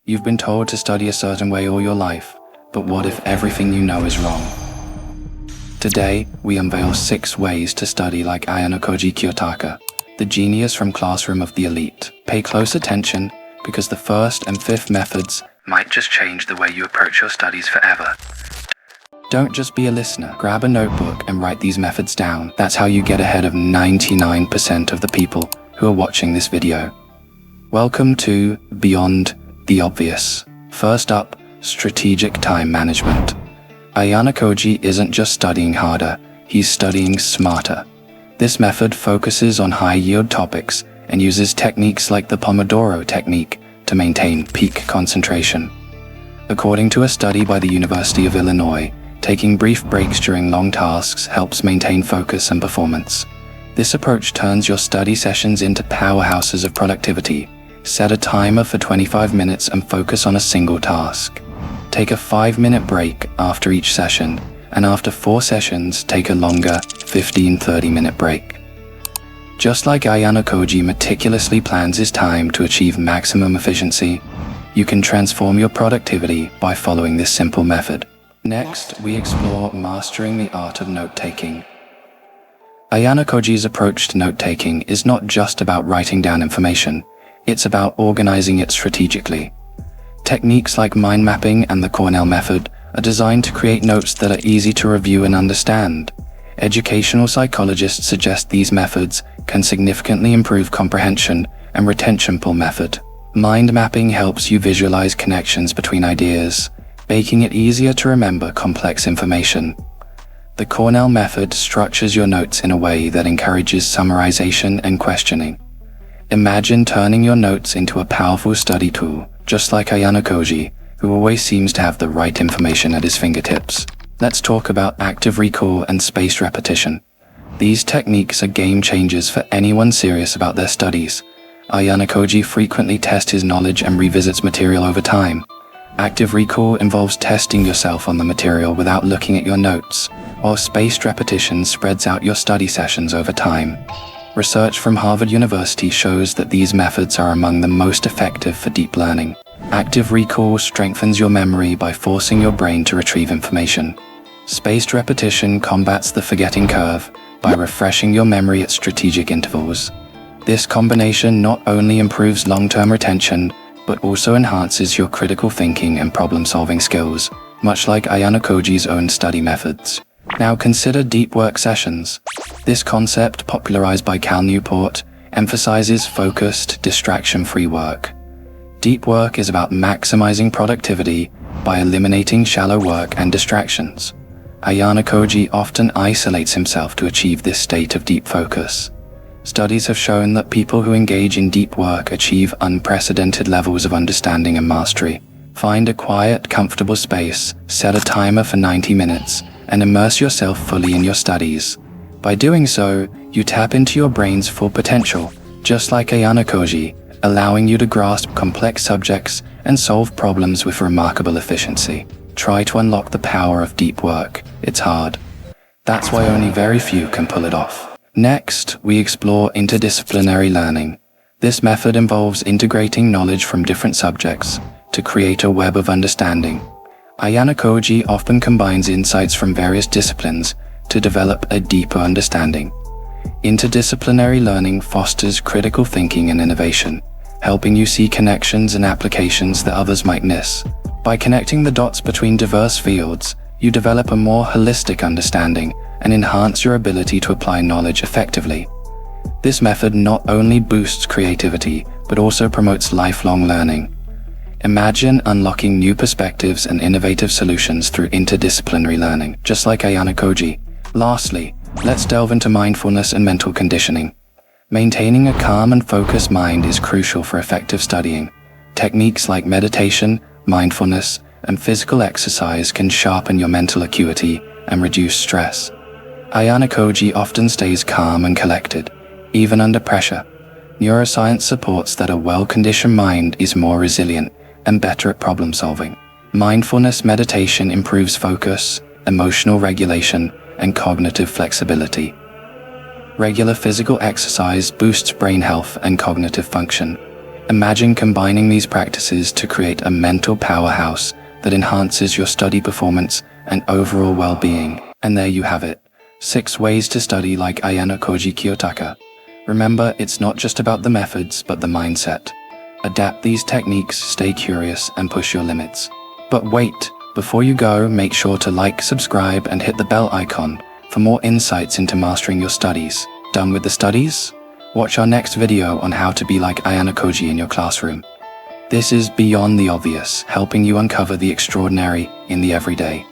You've been told to study a certain way all your life, but what if everything you know is wrong? Today, we unveil 6 ways to study like AYANOKOJI KIYOTAKA, the genius from classroom of the elite. Pay close attention, because the first and fifth methods might just change the way you approach your studies forever. Don't just be a listener. Grab a notebook and write these methods down. That's how you get ahead of 99% of the people who are watching this video. Welcome to Beyond the Obvious. First up, strategic time management. AYANOKOJI isn't just studying harder, he's studying smarter. This method focuses on high-yield topics and uses techniques like the Pomodoro technique to maintain peak concentration. According to a study by the University of Illinois, taking brief breaks during long tasks helps maintain focus and performance. This approach turns your study sessions into powerhouses of productivity. Set a timer for 25 minutes and focus on a single task. Take a 5-minute break after each session, and after 4 sessions, take a longer 15-30-minute break. Just like AYANOKOJI meticulously plans his time to achieve maximum efficiency, you can transform your productivity by following this simple method. Next, we explore mastering the art of note-taking. AYANOKOJI's approach to note-taking is not just about writing down information, it's about organizing it strategically. Techniques like mind mapping and the Cornell method are designed to create notes that are easy to review and understand. Educational psychologists suggest these methods can significantly improve comprehension and retention. Pull method. Mind mapping helps you visualize connections between ideas, making it easier to remember complex information. The Cornell method structures your notes in a way that encourages summarization and questioning. Imagine turning your notes into a powerful study tool, just like AYANOKOJI, who always seems to have the right information at his fingertips. Let's talk about active recall and spaced repetition. These techniques are game changers for anyone serious about their studies. AYANOKOJI frequently tests his knowledge and revisits material over time. Active recall involves testing yourself on the material without looking at your notes, while spaced repetition spreads out your study sessions over time. Research from Harvard University shows that these methods are among the most effective for deep learning. Active recall strengthens your memory by forcing your brain to retrieve information. Spaced repetition combats the forgetting curve by refreshing your memory at strategic intervals. This combination not only improves long-term retention, but also enhances your critical thinking and problem-solving skills, much like AYANOKOJI's own study methods. Now consider deep work sessions. This concept, popularized by Cal Newport, emphasizes focused, distraction-free work. Deep work is about maximizing productivity by eliminating shallow work and distractions. AYANOKOJI often isolates himself to achieve this state of deep focus. Studies have shown that people who engage in deep work achieve unprecedented levels of understanding and mastery. Find a quiet, comfortable space, set a timer for 90 minutes, and immerse yourself fully in your studies. By doing so, you tap into your brain's full potential, just like AYANOKOJI, allowing you to grasp complex subjects and solve problems with remarkable efficiency. Try to unlock the power of deep work. It's hard. That's why only very few can pull it off. Next, we explore interdisciplinary learning. This method involves integrating knowledge from different subjects to create a web of understanding. AYANOKOJI often combines insights from various disciplines to develop a deeper understanding. Interdisciplinary learning fosters critical thinking and innovation, helping you see connections and applications that others might miss. By connecting the dots between diverse fields, you develop a more holistic understanding and enhance your ability to apply knowledge effectively. This method not only boosts creativity, but also promotes lifelong learning. Imagine unlocking new perspectives and innovative solutions through interdisciplinary learning, just like AYANOKOJI. Lastly, let's delve into mindfulness and mental conditioning. Maintaining a calm and focused mind is crucial for effective studying. Techniques like meditation, mindfulness, and physical exercise can sharpen your mental acuity and reduce stress. AYANOKOJI often stays calm and collected, even under pressure. Neuroscience supports that a well-conditioned mind is more resilient and better at problem solving. Mindfulness meditation improves focus, emotional regulation, and cognitive flexibility. Regular physical exercise boosts brain health and cognitive function. Imagine combining these practices to create a mental powerhouse that enhances your study performance and overall well-being. And there you have it, 6 ways to study like AYANOKOJI KIYOTAKA. Remember, it's not just about the methods, but the mindset. Adapt these techniques, stay curious, and push your limits. But wait, before you go, make sure to like, subscribe, and hit the bell icon for more insights into mastering your studies. Done with the studies? Watch our next video on how to be like AYANOKOJI in your classroom. This is Beyond the Obvious, helping you uncover the extraordinary in the everyday.